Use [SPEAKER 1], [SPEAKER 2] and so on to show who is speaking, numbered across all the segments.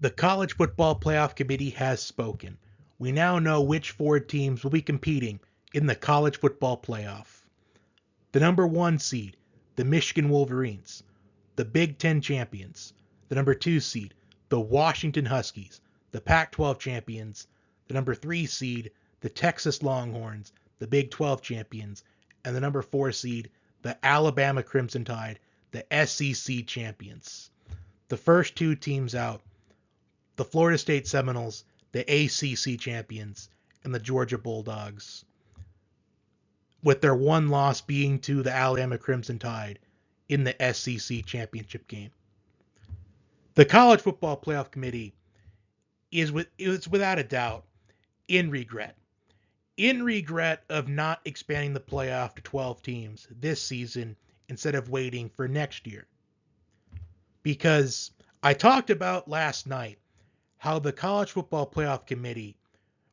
[SPEAKER 1] The College Football Playoff Committee has spoken. We now know which four teams will be competing in the College Football Playoff. The number 1 seed, the Michigan Wolverines, the Big Ten champions. The number 2 seed, the Washington Huskies, the Pac-12 champions. The number 3 seed, the Texas Longhorns, the Big 12 champions. And the number 4 seed, the Alabama Crimson Tide, the SEC champions. The first two teams out, the Florida State Seminoles, the ACC champions, and the Georgia Bulldogs, with their one loss being to the Alabama Crimson Tide in the SEC championship game. The College Football Playoff Committee is without a doubt in regret. In regret of not expanding the playoff to 12 teams this season instead of waiting for next year. Because I talked about last night how the College Football Playoff Committee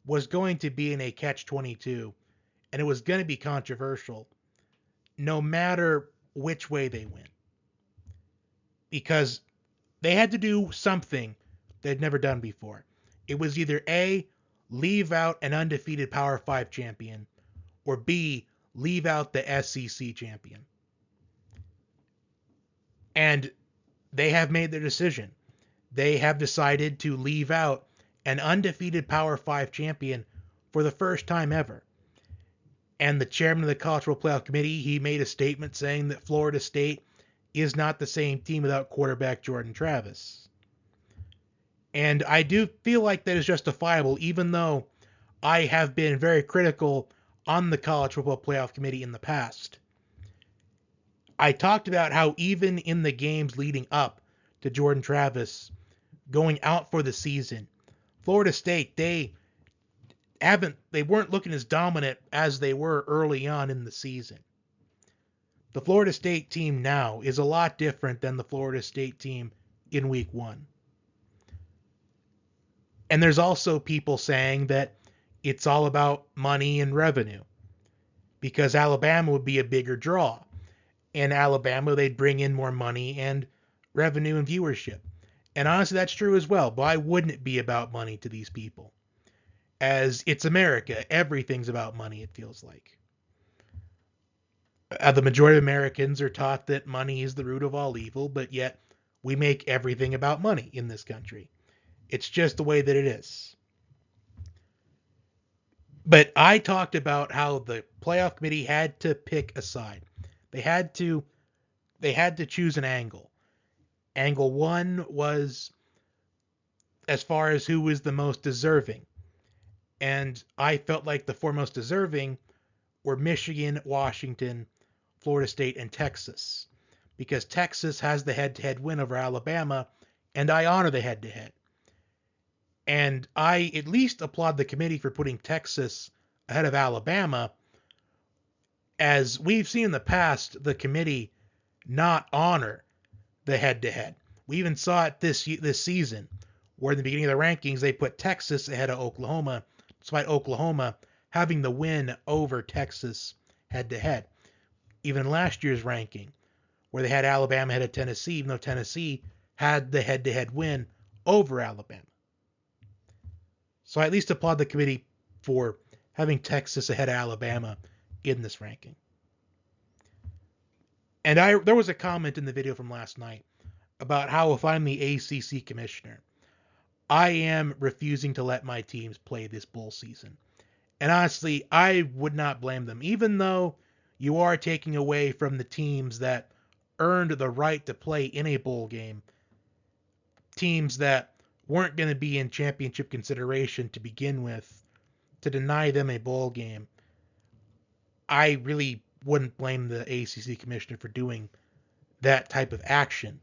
[SPEAKER 1] was going to be in a catch-22, and it was going to be controversial no matter which way they went. Because they had to do something they'd never done before. It was either A, leave out an undefeated Power 5 champion, or B, leave out the SEC champion. And they have made their decision. They have decided to leave out an undefeated Power 5 champion for the first time ever. And the chairman of the College Football Playoff Committee, he made a statement saying that Florida State is not the same team without quarterback Jordan Travis. And I do feel like that is justifiable, even though I have been very critical on the College Football Playoff Committee in the past. I talked about how even in the games leading up to Jordan Travis going out for the season, Florida State, they weren't looking as dominant as they were early on in the season. The Florida State team now is a lot different than the Florida State team in week 1. And there's also people saying that it's all about money and revenue, because Alabama would be a bigger draw. In Alabama, they'd bring in more money and revenue and viewership. And honestly, that's true as well. But why wouldn't it be about money to these people? As it's America, everything's about money, it feels like. The majority of Americans are taught that money is the root of all evil, but yet we make everything about money in this country. It's just the way that it is. But I talked about how the playoff committee had to pick a side. They had to choose an angle. Angle 1 was as far as who was the most deserving. And I felt like the four most deserving were Michigan, Washington, Florida State, and Texas. Because Texas has the head-to-head win over Alabama, and I honor the head-to-head. And I at least applaud the committee for putting Texas ahead of Alabama. As we've seen in the past, the committee not honor the head-to-head. We even saw it this season, where in the beginning of the rankings, they put Texas ahead of Oklahoma, despite Oklahoma having the win over Texas head-to-head. Even in last year's ranking, where they had Alabama ahead of Tennessee, even though Tennessee had the head-to-head win over Alabama. So I at least applaud the committee for having Texas ahead of Alabama in this ranking. And there was a comment in the video from last night about how if I'm the ACC commissioner, I am refusing to let my teams play this bowl season. And honestly, I would not blame them, even though you are taking away from the teams that earned the right to play in a bowl game, teams that weren't going to be in championship consideration to begin with, to deny them a bowl game. I really wouldn't blame the ACC commissioner for doing that type of action.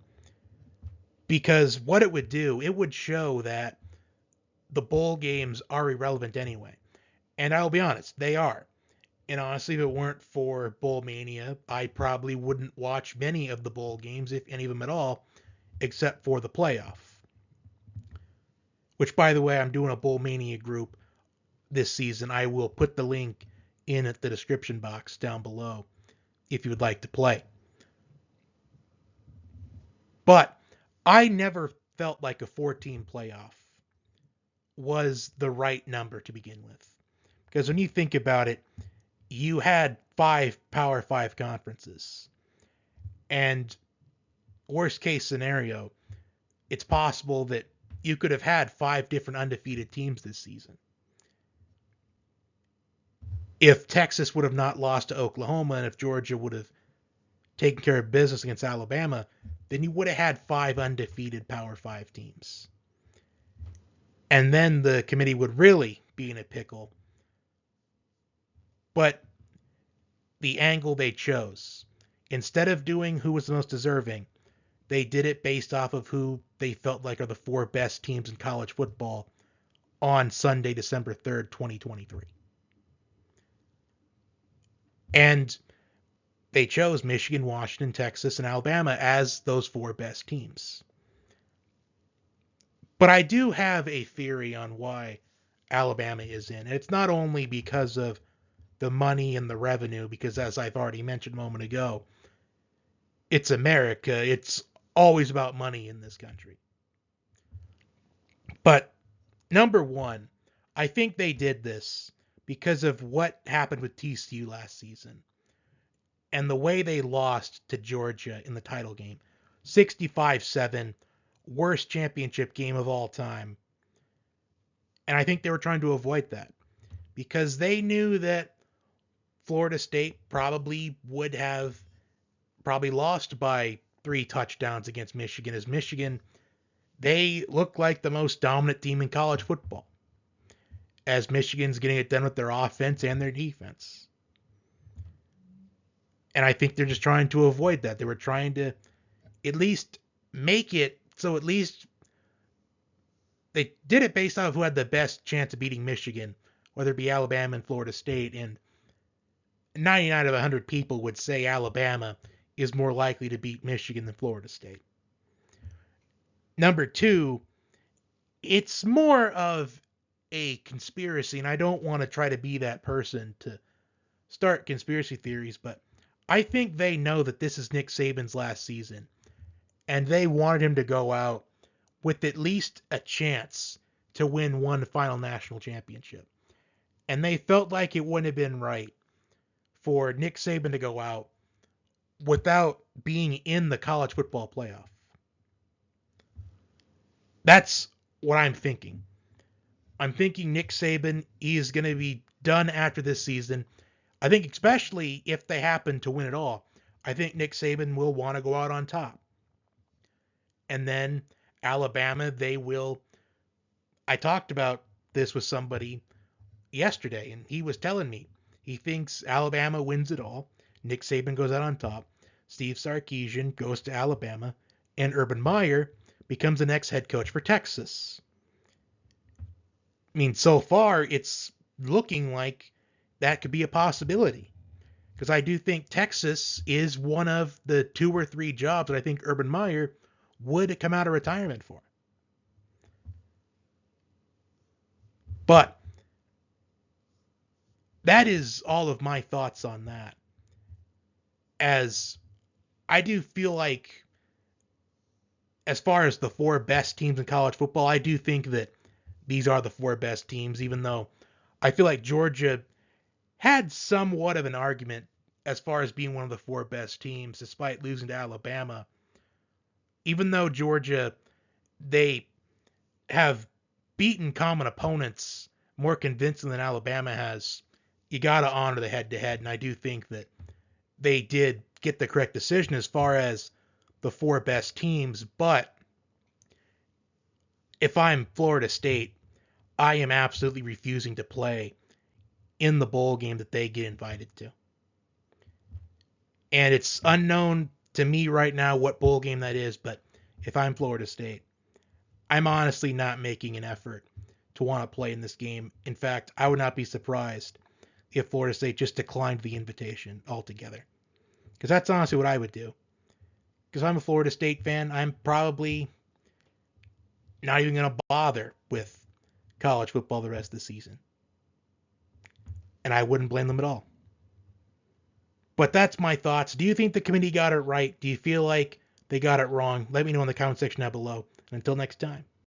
[SPEAKER 1] Because what it would do, it would show that the bowl games are irrelevant anyway. And I'll be honest, they are. And honestly, if it weren't for Bowl Mania, I probably wouldn't watch many of the bowl games, if any of them at all, except for the playoff. Which, by the way, I'm doing a Bowl Mania group this season. I will put the link in the description box down below if you would like to play. But I never felt like a 14 playoff was the right number to begin with. Because when you think about it, you had 5 Power 5 conferences. And worst case scenario, it's possible that you could have had 5 different undefeated teams this season. If Texas would have not lost to Oklahoma and if Georgia would have taken care of business against Alabama, then you would have had 5 undefeated Power 5 teams. And then the committee would really be in a pickle. But the angle they chose, instead of doing who was the most deserving, they did it based off of who they felt like are the 4 best teams in college football on Sunday, December 3rd, 2023. And they chose Michigan, Washington, Texas, and Alabama as those 4 best teams. But I do have a theory on why Alabama is in. It's not only because of the money and the revenue, because as I've already mentioned a moment ago, it's America. It's always about money in this country. But number one, I think they did this because of what happened with TCU last season and the way they lost to Georgia in the title game. 65-7, worst championship game of all time. And I think they were trying to avoid that because they knew that Florida State probably would have lost by 3 touchdowns against Michigan, as Michigan, they look like the most dominant team in college football, as Michigan's getting it done with their offense and their defense. And I think they're just trying to avoid that. They were trying to at least make it so at least they did it based off who had the best chance of beating Michigan, whether it be Alabama and Florida State. And 99 of 100 people would say Alabama is more likely to beat Michigan than Florida State. Number two, it's more of a conspiracy, and I don't want to try to be that person to start conspiracy theories, but I think they know that this is Nick Saban's last season, and they wanted him to go out with at least a chance to win one final national championship. And they felt like it wouldn't have been right for Nick Saban to go out without being in the college football playoff. That's what I'm thinking. I'm thinking Nick Saban, he is going to be done after this season. I think especially if they happen to win it all, I think Nick Saban will want to go out on top. And then Alabama, they will. I talked about this with somebody yesterday, and he was telling me he thinks Alabama wins it all. Nick Saban goes out on top. Steve Sarkisian goes to Alabama, and Urban Meyer becomes the next head coach for Texas. I mean, so far, it's looking like that could be a possibility. Because I do think Texas is one of the 2 or 3 jobs that I think Urban Meyer would come out of retirement for. But that is all of my thoughts on that. As I do feel like, as far as the 4 best teams in college football, I do think that these are the 4 best teams, even though I feel like Georgia had somewhat of an argument as far as being one of the 4 best teams, despite losing to Alabama. Even though Georgia, they have beaten common opponents more convincing than Alabama has, you got to honor the head-to-head, and I do think that they did get the correct decision as far as the 4 best teams. But if I'm Florida State, I am absolutely refusing to play in the bowl game that they get invited to. And it's unknown to me right now what bowl game that is, but if I'm Florida State, I'm honestly not making an effort to want to play in this game. In fact, I would not be surprised if Florida State just declined the invitation altogether. Because that's honestly what I would do. Because I'm a Florida State fan, I'm probably not even going to bother with college football the rest of the season. And I wouldn't blame them at all. But that's my thoughts. Do you think the committee got it right? Do you feel like they got it wrong? Let me know in the comment section down below. Until next time.